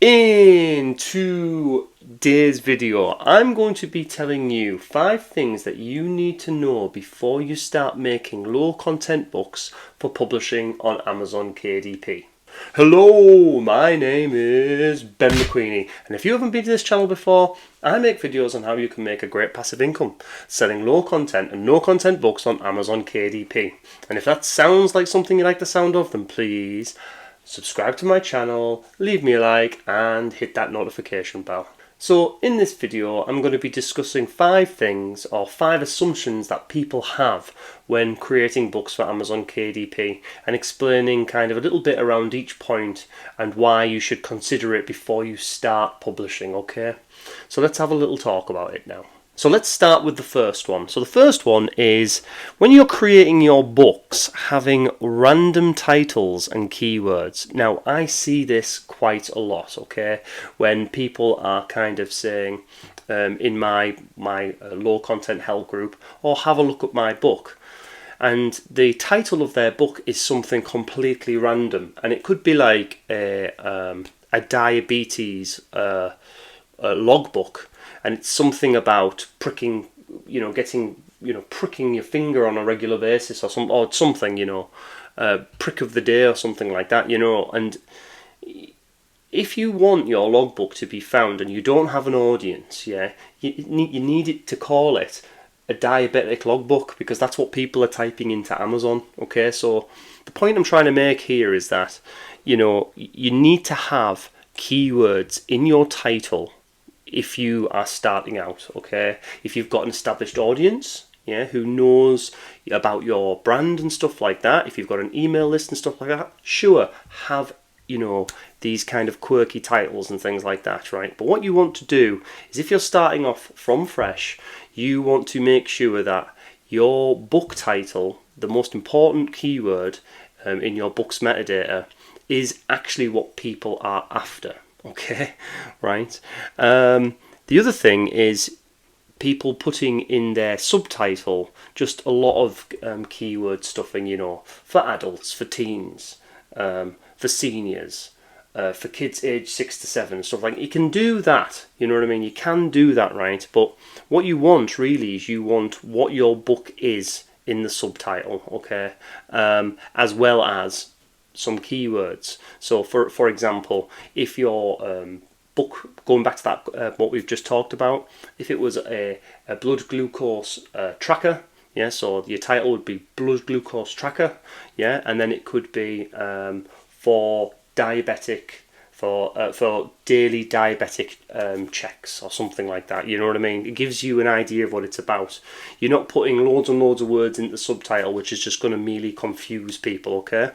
In today's video, I'm going to be telling you 5 things that you need to know before you start making low content books for publishing on Amazon KDP. Hello, my name is Ben McQueeney, and if you haven't been to this channel before, I make videos on how you can make a great passive income selling low content and no content books on Amazon KDP. And if that sounds like something you like the sound of, then please subscribe to my channel, leave me a like and hit that notification bell. So in this video I'm going to be discussing 5 things or 5 assumptions that people have when creating books for Amazon KDP and explaining kind of a little bit around each point and why you should consider it before you start publishing, okay? So let's have a little talk about it now. So let's start with the first one. So the first one is when you're creating your books, having random titles and keywords. Now I see this quite a lot, okay? When people are kind of saying in my low content help group, or have a look at my book, and the title of their book is something completely random, and it could be like a diabetes logbook. And it's something about pricking, pricking your finger on a regular basis or something, prick of the day or something like that, And if you want your logbook to be found and you don't have an audience, you need it to call it a diabetic logbook, because that's what people are typing into Amazon. Okay, so the point I'm trying to make here is that, you need to have keywords in your title if you are starting out, okay? If you've got an established audience, who knows about your brand and stuff like that, if you've got an email list and stuff like that, sure, have, these kind of quirky titles and things like that, right? But what you want to do is, if you're starting off from fresh, you want to make sure that your book title, the most important keyword in your book's metadata, is actually what people are after. Okay, right. The other thing is people putting in their subtitle just a lot of keyword stuffing, for adults, for teens, for seniors, for kids aged 6 to 7, stuff like that. You can do that, you know what I mean? You can do that, right? But what you want really is you want what your book is in the subtitle, okay, as well as some keywords. So for example, if your book, going back to that what we've just talked about, if it was a blood glucose tracker, so your title would be blood glucose tracker, and then it could be for diabetic, for daily diabetic checks or something like that, you know what I mean? It gives you an idea of what it's about. You're not putting loads and loads of words into the subtitle, which is just going to merely confuse people, okay?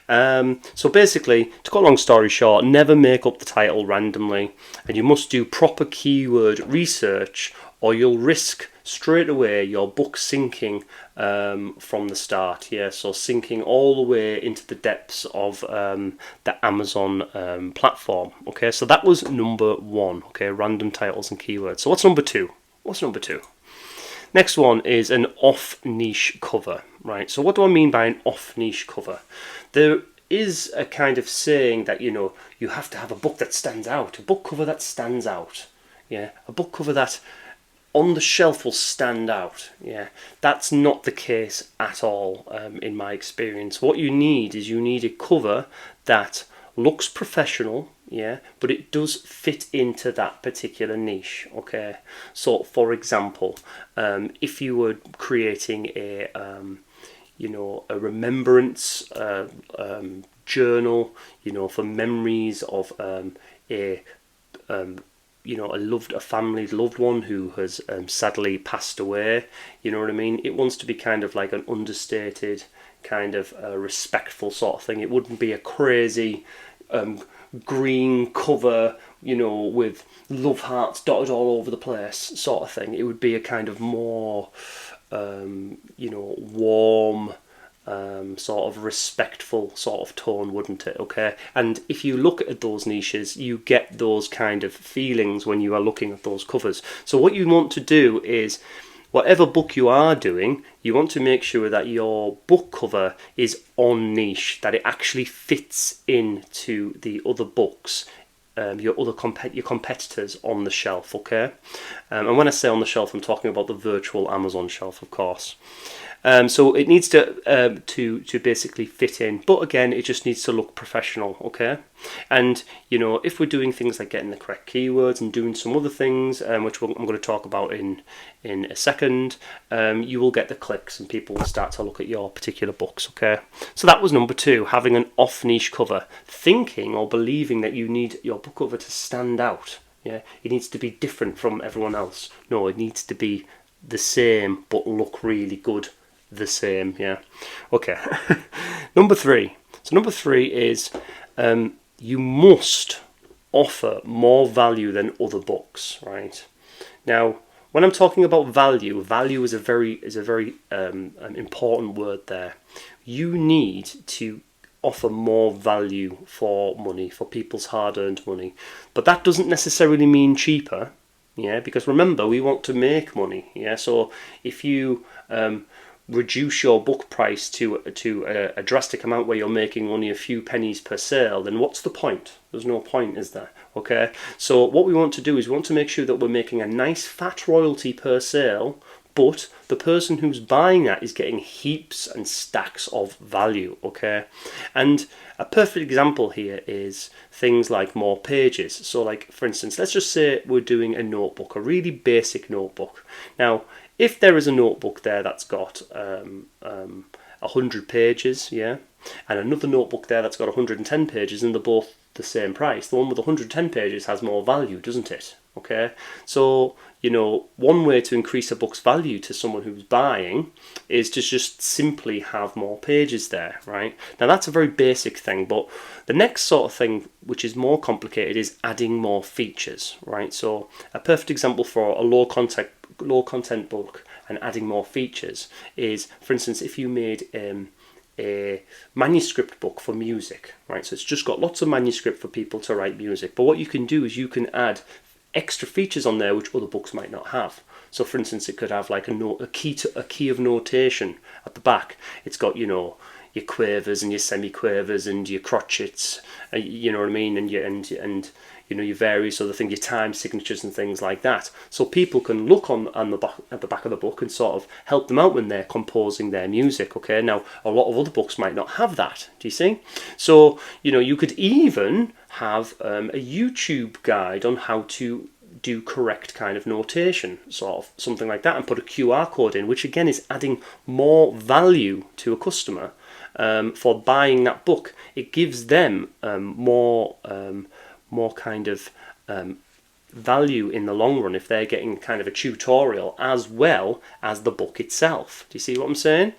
So basically, to cut a long story short, never make up the title randomly, and you must do proper keyword research, or you'll risk straight away your book sinking from the start. So sinking all the way into the depths of the Amazon platform. Okay, so that was number 1. Okay, random titles and keywords. So what's number 2? Next one is an off-niche cover, right? So what do I mean by an off-niche cover? There is a kind of saying that, you have to have a book that stands out, a book cover that stands out, a book cover that on the shelf will stand out, That's not the case at all, in my experience. What you need is a cover that looks professional, but it does fit into that particular niche, okay? So for example, if you were creating a remembrance journal, for memories of a family's loved one who has sadly passed away, you know what I mean? It wants to be kind of like an understated, kind of respectful sort of thing. It wouldn't be a crazy green cover, with love hearts dotted all over the place sort of thing. It would be a kind of more warm, sort of respectful sort of tone, wouldn't it? Okay, and if you look at those niches, you get those kind of feelings when you are looking at those covers. So what you want to do is, whatever book you are doing, you want to make sure that your book cover is on niche, that it actually fits into the other books your your competitors on the shelf, okay? And when I say on the shelf, I'm talking about the virtual Amazon shelf, of course. So it needs to basically fit in, but again, it just needs to look professional, okay? And if we're doing things like getting the correct keywords and doing some other things, which I'm going to talk about in a second, you will get the clicks and people will start to look at your particular books, okay? So that was number 2, having an off-niche cover, thinking or believing that you need your book cover to stand out. Yeah, it needs to be different from everyone else. No, it needs to be the same but look really good. The same, yeah. Okay. Number 3. So number 3 is you must offer more value than other books, right? Now, when I'm talking about value is a very important word there. You need to offer more value for money, for people's hard-earned money, but that doesn't necessarily mean cheaper. Yeah, because remember, we want to make money. Yeah, so if you reduce your book price to a drastic amount where you're making only a few pennies per sale, then what's the point? There's no point, is there? Okay, so what we want to do is we want to make sure that we're making a nice fat royalty per sale, but the person who's buying that is getting heaps and stacks of value, okay? And a perfect example here is things like more pages. So like, for instance, let's just say we're doing a notebook, a really basic notebook. Now, if there is a notebook there that's got 100 pages, yeah, and another notebook there that's got 110 pages, and they're both the same price, the one with 110 pages has more value, doesn't it? Okay, so one way to increase a book's value to someone who's buying is to just simply have more pages there, right? Now that's a very basic thing, but the next sort of thing, which is more complicated, is adding more features, right? So a perfect example for a low content book and adding more features is, for instance, if you made a manuscript book for music, right? So it's just got lots of manuscript for people to write music, but what you can do is you can add extra features on there which other books might not have. So for instance, it could have like a key of notation at the back. It's got your quavers and your semiquavers and your crotchets, you know what I mean, and your various other things, your time signatures and things like that. So people can look at the back of the book and sort of help them out when they're composing their music. Okay, now a lot of other books might not have that. Do you see? So you could even have a YouTube guide on how to do correct kind of notation, sort of something like that, and put a QR code in, which again is adding more value to a customer for buying that book. It gives them more kind of value in the long run if they're getting kind of a tutorial as well as the book itself. Do you see what I'm saying?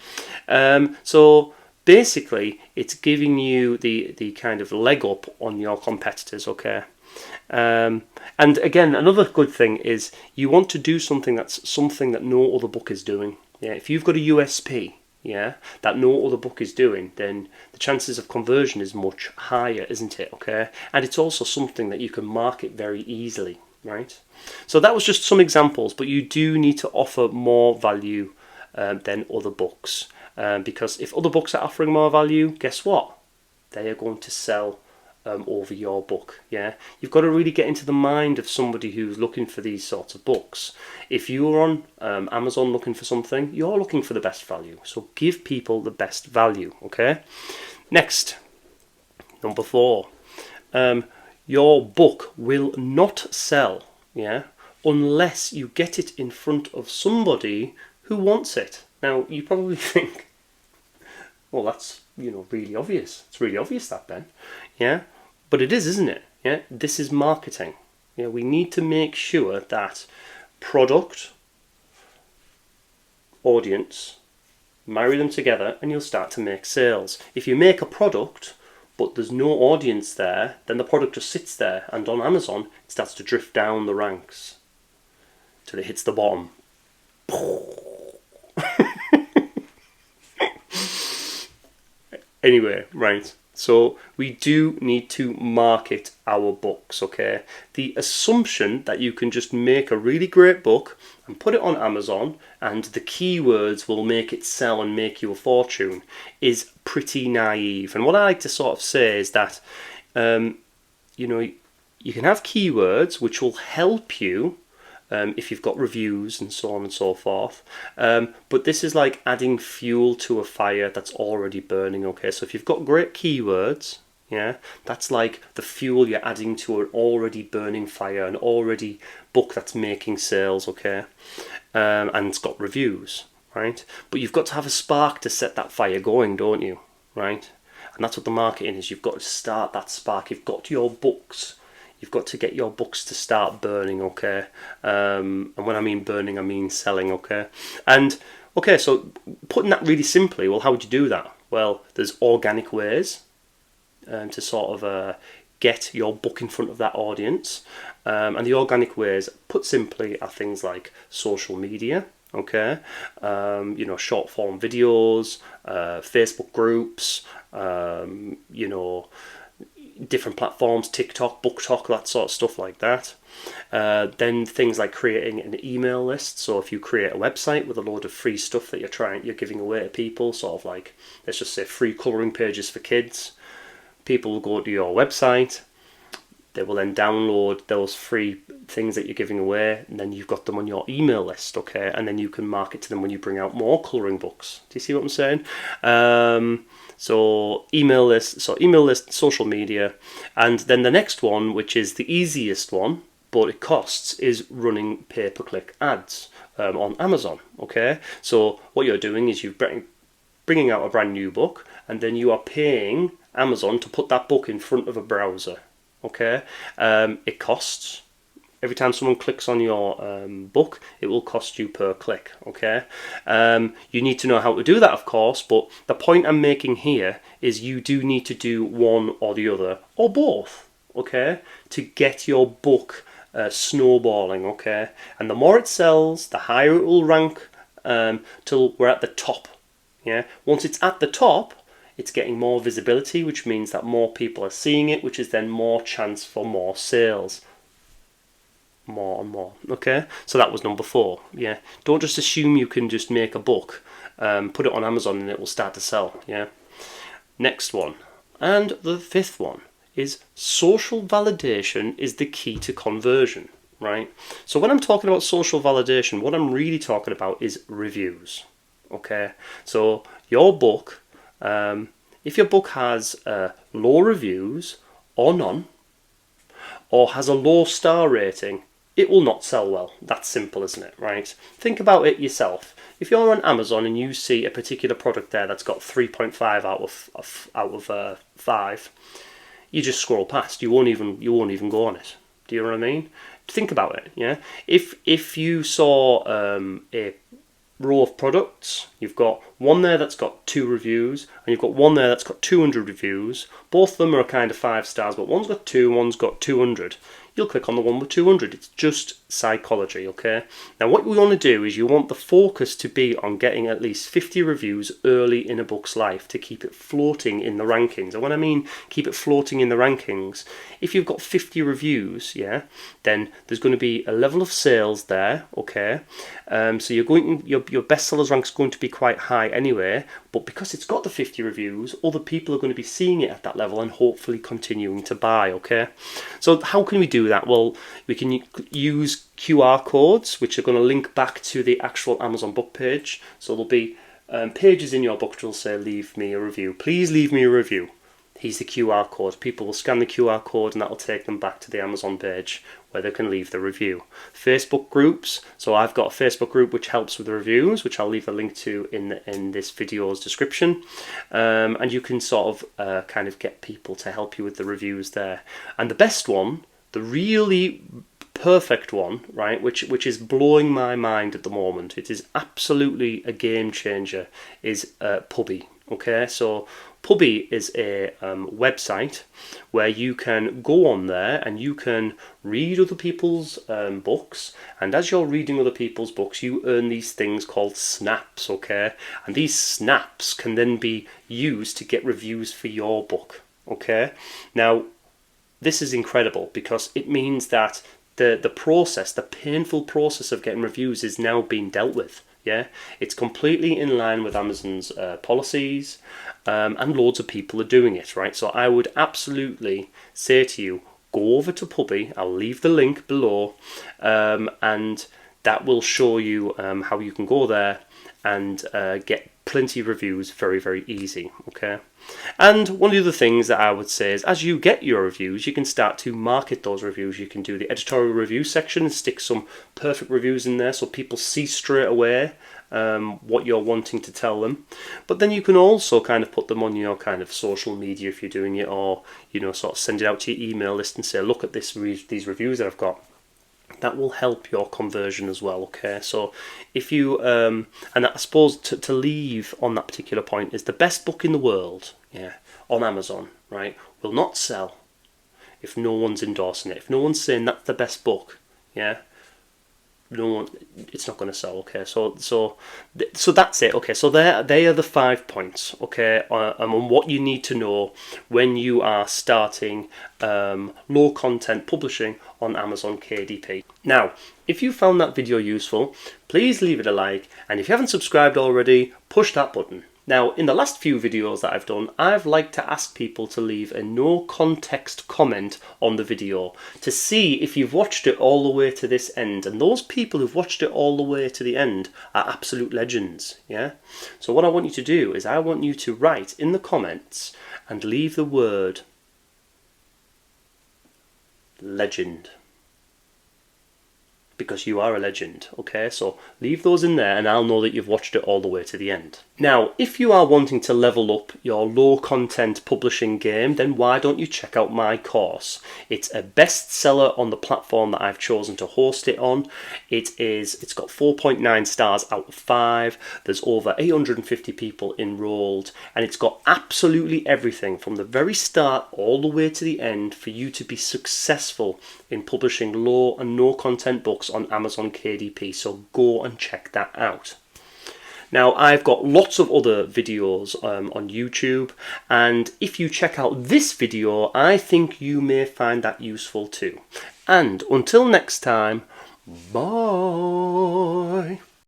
So basically, it's giving you the kind of leg up on your competitors, okay? And again, another good thing is you want to do something that no other book is doing. Yeah, if you've got a USP, yeah, that no other book is doing, then the chances of conversion is much higher, isn't it? Okay, and it's also something that you can market very easily, right? So that was just some examples, but you do need to offer more value than other books, because if other books are offering more value, guess what? They are going to sell over your book. Yeah, you've got to really get into the mind of somebody who's looking for these sorts of books. If you're on Amazon looking for something, you're looking for the best value, so give people the best value. Okay, next, number 4, your book will not sell, yeah, unless you get it in front of somebody who wants it. Now you probably think, well, that's really obvious. It's really obvious that, Ben. Yeah, but it is, isn't it? Yeah, this is marketing. Yeah, we need to make sure that product, audience, marry them together, and you'll start to make sales. If you make a product but there's no audience there, then the product just sits there, and on Amazon it starts to drift down the ranks till it hits the bottom. Anyway, right, so we do need to market our books, okay? The assumption that you can just make a really great book and put it on Amazon and the keywords will make it sell and make you a fortune is pretty naive. And what I like to sort of say is that, you you can have keywords which will help you if you've got reviews and so on and so forth. But this is like adding fuel to a fire that's already burning, okay? So if you've got great keywords, yeah, that's like the fuel you're adding to an already burning fire, an already book that's making sales, okay? And it's got reviews, right? But you've got to have a spark to set that fire going, don't you? Right? And that's what the marketing is. You've got to start that spark. You've got your books. You've got to get your books to start burning, okay? And when I mean burning, I mean selling, okay? And, okay, so putting that really simply, well, how would you do that? Well, there's organic ways to sort of get your book in front of that audience. And the organic ways, put simply, are things like social media, okay? You know, short form videos, Facebook groups, you know, different platforms, TikTok, Book Talk, that sort of stuff like that. Then things like creating an email list. So if you create a website with a load of free stuff that you're giving away to people, sort of like, let's just say free colouring pages for kids, people will go to your website, they will then download those free things that you're giving away, and then you've got them on your email list, okay? And then you can market to them when you bring out more colouring books. Do you see what I'm saying? So email list, social media, and then the next one, which is the easiest one, but it costs, is running pay-per-click ads on Amazon, okay? So what you're doing is you're bringing out a brand new book, and then you are paying Amazon to put that book in front of a browser, okay? It costs. Every time someone clicks on your book, it will cost you per click, okay? You need to know how to do that, of course, but the point I'm making here is you do need to do one or the other, or both, okay, to get your book snowballing, okay? And the more it sells, the higher it will rank till we're at the top, yeah? Once it's at the top, it's getting more visibility, which means that more people are seeing it, which is then more chance for more sales. More and more, okay? So that was number 4, yeah? Don't just assume you can just make a book, put it on Amazon and it will start to sell, yeah? Next one, and the 5th one, is social validation is the key to conversion, right? So when I'm talking about social validation, what I'm really talking about is reviews, okay? So your book, if your book has low reviews or none, or has a low star rating, it will not sell well. That's simple, isn't it, right? Think about it yourself. If you're on Amazon and you see a particular product there that's got 3.5 out of 5, you just scroll past. You won't even go on it. Do you know what I mean? Think about it, yeah? If you saw a row of products, you've got one there that's got 2 reviews, and you've got one there that's got 200 reviews. Both of them are kind of 5 stars, but one's got 2, one's got 200. You'll click on the one with 200. It's just psychology, okay? Now what we want to do is you want the focus to be on getting at least 50 reviews early in a book's life to keep it floating in the rankings. And when I mean keep it floating in the rankings, if you've got 50 reviews, yeah, then there's going to be a level of sales there, okay? So your bestsellers rank's going to be quite high anyway, but because it's got the 50 reviews, other people are going to be seeing it at that level and hopefully continuing to buy, okay? So how can we do that? Well, we can use QR codes, which are going to link back to the actual Amazon book page. So there'll be pages in your book that will say, leave me a review. Please leave me a review. Here's the QR code. People will scan the QR code and that will take them back to the Amazon page where they can leave the review. Facebook groups. So I've got a Facebook group which helps with the reviews, which I'll leave a link to in this video's description. And you can sort of kind of get people to help you with the reviews there. And the best one, the really perfect one, right, which is blowing my mind at the moment, it is absolutely a game changer, is Puppy. Okay, so Puppy is a website where you can go on there and you can read other people's books, and as you're reading other people's books you earn these things called snaps, okay? And these snaps can then be used to get reviews for your book, okay? Now this is incredible because it means that the painful process of getting reviews is now being dealt with. Yeah, it's completely in line with Amazon's policies, and loads of people are doing it, right? So I would absolutely say to you, go over to Puppy. I'll leave the link below, and that will show you how you can go there and get plenty of reviews very, very easy. Okay. And one of the other things that I would say is, as you get your reviews, you can start to market those reviews. You can do the editorial review section and stick some perfect reviews in there so people see straight away what you're wanting to tell them. But then you can also kind of put them on your kind of social media if you're doing it, or sort of send it out to your email list and say, look at these reviews that I've got. That will help your conversion as well. Okay, so if you and I suppose to leave on that particular point is the best book in the world, on Amazon, right, will not sell if no one's endorsing it. If no one's saying that's the best book, it's not going to sell. Okay, so that's it. Okay, so they are the 5 points. Okay, on what you need to know when you are starting low content publishing on Amazon KDP. Now, if you found that video useful, please leave it a like, and if you haven't subscribed already, push that button. Now, in the last few videos that I've done, I've liked to ask people to leave a no context comment on the video to see if you've watched it all the way to this end. And those people who've watched it all the way to the end are absolute legends, So what I want you to do is I want you to write in the comments and leave the word legend. Because you are a legend, okay? So leave those in there and I'll know that you've watched it all the way to the end. Now, if you are wanting to level up your low content publishing game, then why don't you check out my course? It's a bestseller on the platform that I've chosen to host it on. It's got 4.9 stars out of 5. There's over 850 people enrolled, and it's got absolutely everything from the very start all the way to the end for you to be successful in publishing low and no content books on Amazon KDP. So go and check that out. Now, I've got lots of other videos on YouTube, and if you check out this video, I think you may find that useful too. And until next time, bye!